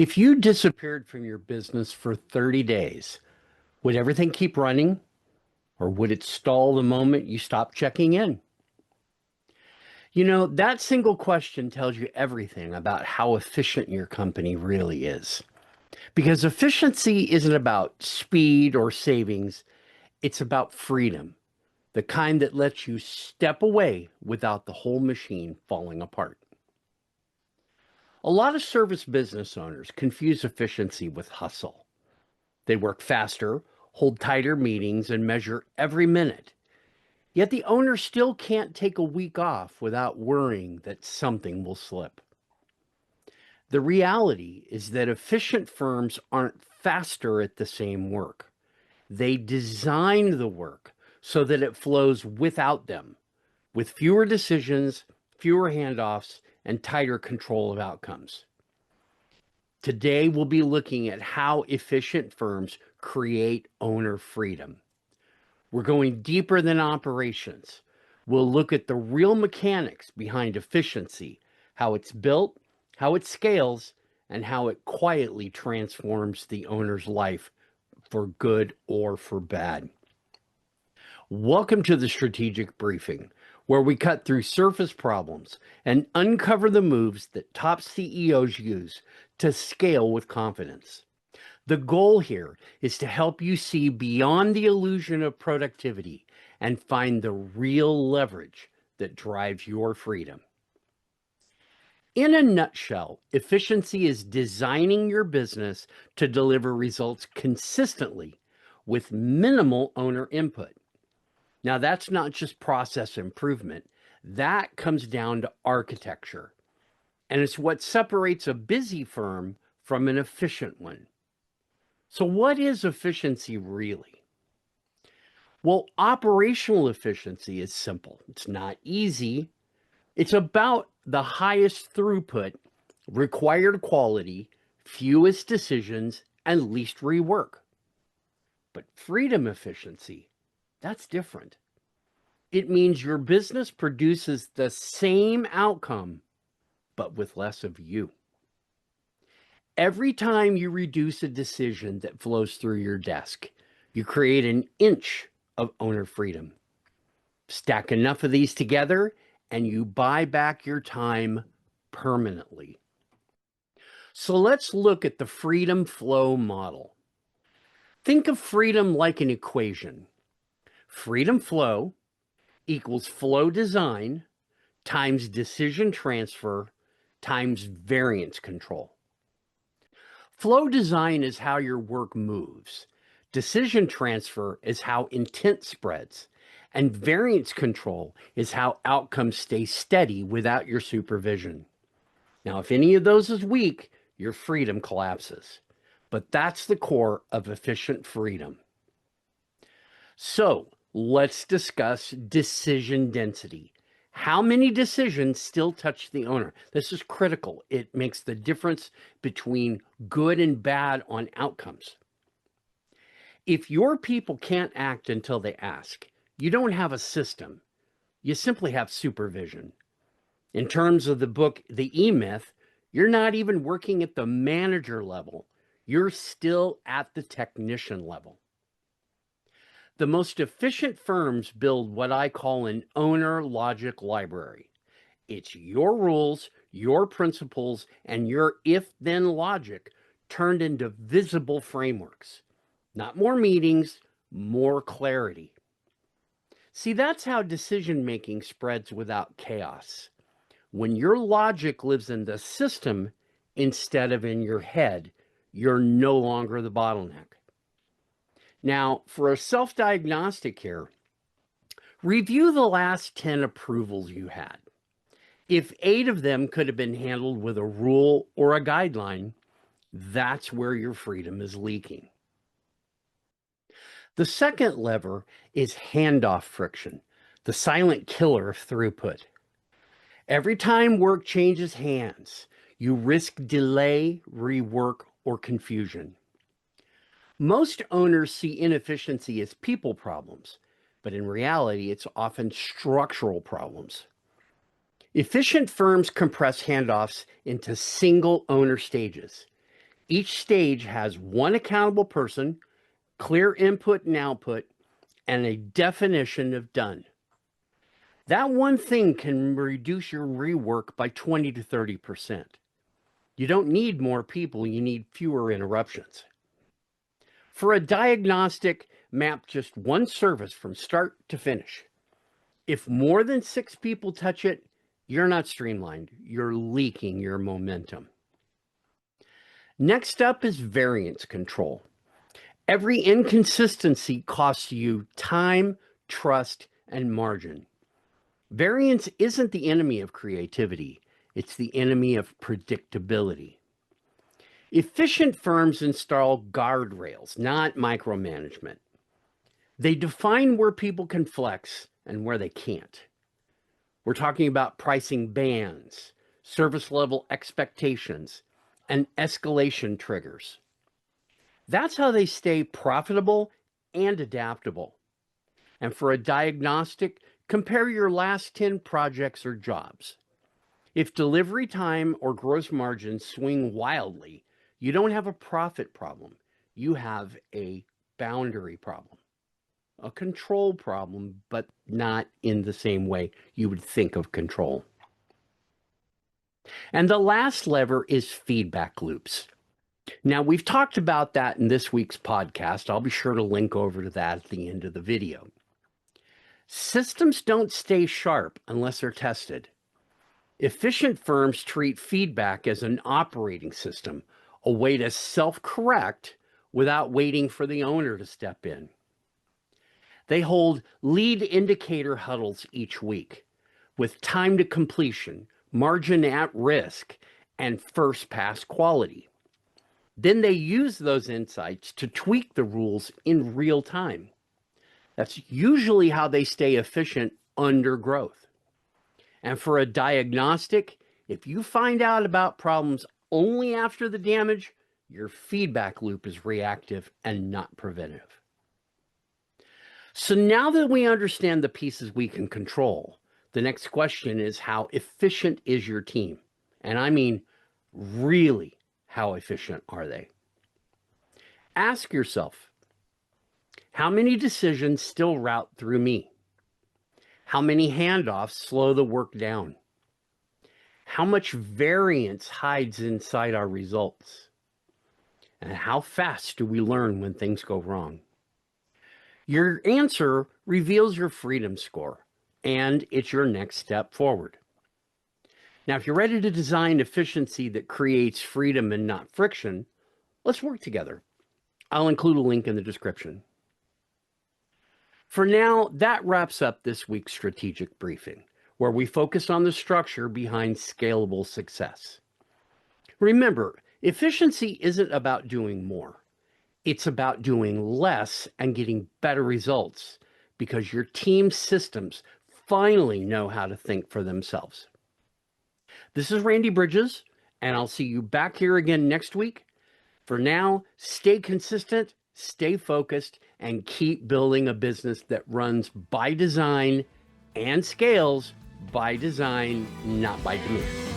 If you disappeared from your business for 30 days, would everything keep running or would it stall the moment you stop checking in? That single question tells you everything about how efficient your company really is. Because efficiency isn't about speed or savings, it's about freedom, the kind that lets you step away without the whole machine falling apart. A lot of service business owners confuse efficiency with hustle. They work faster, hold tighter meetings, and measure every minute. Yet the owner still can't take a week off without worrying that something will slip. The reality is that efficient firms aren't faster at the same work. They design the work so that it flows without them, with fewer decisions, fewer handoffs, and tighter control of outcomes. Today, we'll be looking at how efficient firms create owner freedom. We're going deeper than operations. We'll look at the real mechanics behind efficiency, how it's built, how it scales, and how it quietly transforms the owner's life for good or for bad. Welcome to the Strategic Briefing, where we cut through surface problems and uncover the moves that top CEOs use to scale with confidence. The goal here is to help you see beyond the illusion of productivity and find the real leverage that drives your freedom. In a nutshell, efficiency is designing your business to deliver results consistently with minimal owner input. Now, that's not just process improvement. That comes down to architecture. And it's what separates a busy firm from an efficient one. So what is efficiency really? Well, operational efficiency is simple. It's not easy. It's about the highest throughput, required quality, fewest decisions, and least rework. But freedom efficiency, that's different. It means your business produces the same outcome, but with less of you. Every time you reduce a decision that flows through your desk, you create an inch of owner freedom. Stack enough of these together, and you buy back your time permanently. So let's look at the freedom flow model. Think of freedom like an equation. Freedom flow equals flow design times decision transfer times variance control. Flow design is how your work moves. Decision transfer is how intent spreads. And variance control is how outcomes stay steady without your supervision. Now, if any of those is weak, your freedom collapses. But that's the core of efficient freedom. So let's discuss decision density. How many decisions still touch the owner? This is critical. It makes the difference between good and bad on outcomes. If your people can't act until they ask, you don't have a system. You simply have supervision. In terms of the book, The E-Myth, you're not even working at the manager level. You're still at the technician level. The most efficient firms build what I call an owner logic library. It's your rules, your principles, and your if-then logic turned into visible frameworks. Not more meetings, more clarity. See, that's how decision-making spreads without chaos. When your logic lives in the system instead of in your head, you're no longer the bottleneck. Now, for a self-diagnostic here, review the last 10 approvals you had. If 8 of them could have been handled with a rule or a guideline, that's where your freedom is leaking. The second lever is handoff friction, the silent killer of throughput. Every time work changes hands, you risk delay, rework, or confusion. Most owners see inefficiency as people problems, but in reality, it's often structural problems. Efficient firms compress handoffs into single owner stages. Each stage has one accountable person, clear input and output, and a definition of done. That one thing can reduce your rework by 20 to 30%. You don't need more people, you need fewer interruptions. For a diagnostic, map just one service from start to finish. If more than 6 people touch it, you're not streamlined. You're leaking your momentum. Next up is variance control. Every inconsistency costs you time, trust, and margin. Variance isn't the enemy of creativity. It's the enemy of predictability. Efficient firms install guardrails, not micromanagement. They define where people can flex and where they can't. We're talking about pricing bands, service level expectations, and escalation triggers. That's how they stay profitable and adaptable. And for a diagnostic, compare your last 10 projects or jobs. If delivery time or gross margins swing wildly, you don't have a profit problem. You have a boundary problem, a control problem, but not in the same way you would think of control. And the last lever is feedback loops. Now, we've talked about that in this week's podcast. I'll be sure to link over to that at the end of the video. Systems don't stay sharp unless they're tested. Efficient firms treat feedback as an operating system, a way to self-correct without waiting for the owner to step in. They hold lead indicator huddles each week with time to completion, margin at risk, and first pass quality. Then they use those insights to tweak the rules in real time. That's usually how they stay efficient under growth. And for a diagnostic, if you find out about problems only after the damage, your feedback loop is reactive and not preventive. So now that we understand the pieces we can control, the next question is, how efficient is your team? And I mean, really, how efficient are they? Ask yourself, how many decisions still route through me? How many handoffs slow the work down? How much variance hides inside our results? And how fast do we learn when things go wrong? Your answer reveals your freedom score, and it's your next step forward. Now, if you're ready to design efficiency that creates freedom and not friction, let's work together. I'll include a link in the description. For now, that wraps up this week's strategic briefing, where we focus on the structure behind scalable success. Remember, efficiency isn't about doing more. It's about doing less and getting better results because your team's systems finally know how to think for themselves. This is Randy Bridges, and I'll see you back here again next week. For now, stay consistent, stay focused, and keep building a business that runs by design and scales by design, not by demand.